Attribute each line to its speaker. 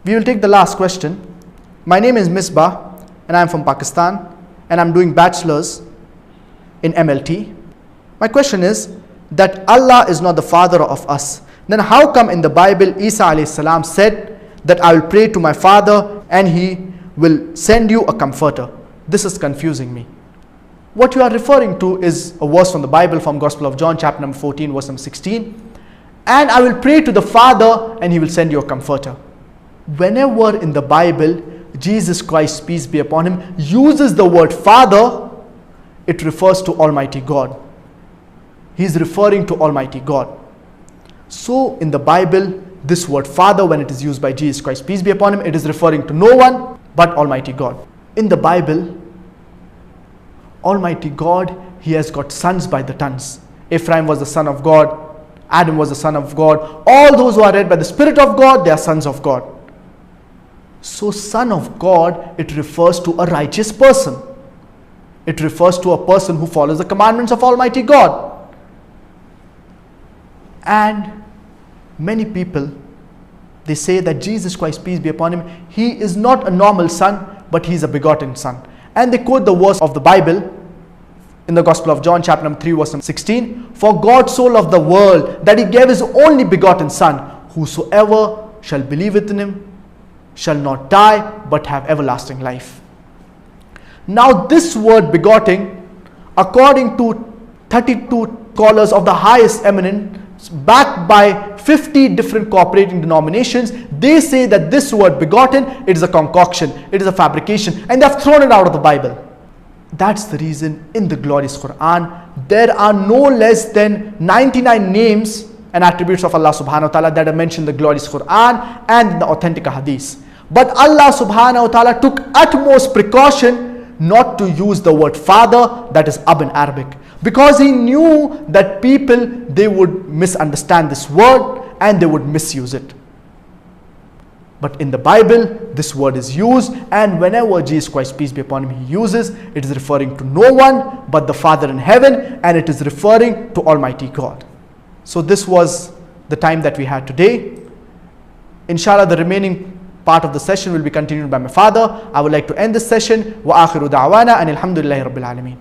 Speaker 1: We will take the last question. My name is Misbah and I am from Pakistan and I am doing bachelor's in MLT. My question is that Allah is not the father of us. Then how come in the Bible Isa alayhi salam said that I will pray to my father and he will send you a comforter? This is confusing me. What you are referring to is a verse from the Bible from Gospel of John chapter number 14 verse number 16. And I will pray to the Father and he will send you a comforter. Whenever in the Bible Jesus Christ, peace be upon him, uses the word Father, it refers to Almighty God. He is referring to Almighty God. So in the Bible, this word Father, when it is used by Jesus Christ, peace be upon him, it is referring to no one but Almighty God. In the Bible, Almighty God, he has got sons by the tons. Ephraim was the son of God. Adam was the son of God. All those who are led by the Spirit of God, they are sons of God. So son of God, it refers to a righteous person. It refers to a person who follows the commandments of Almighty God. And many people, they say that Jesus Christ, peace be upon him, he is not a normal son, but he is a begotten son. And they quote the verse of the Bible in the Gospel of John chapter number 3 verse number 16. For God so loved the world that he gave his only begotten son. Whosoever shall believe in him shall not die but have everlasting life. Now this word begotten, according to 32 scholars of the highest eminence, backed by 50 different cooperating denominations, they say that this word begotten, it is a concoction, it is a fabrication, and they have thrown it out of the Bible. That's the reason in the glorious Quran, there are no less than 99 names and attributes of Allah subhanahu wa ta'ala that are mentioned in the glorious Quran and in the authentic hadith. But Allah subhanahu wa ta'ala took utmost precaution not to use the word father, that is ab in Arabic, because he knew that people, they would misunderstand this word and they would misuse it. But in the Bible, this word is used, and whenever Jesus Christ, peace be upon him, he uses, it is referring to no one but the Father in heaven, and it is referring to Almighty God. So this was the time that we had today. Inshallah, the remaining part of the session will be continued by my father. I would like to end this session. Wa akhiru da'wana and alhamdulillahi rabbil alameen.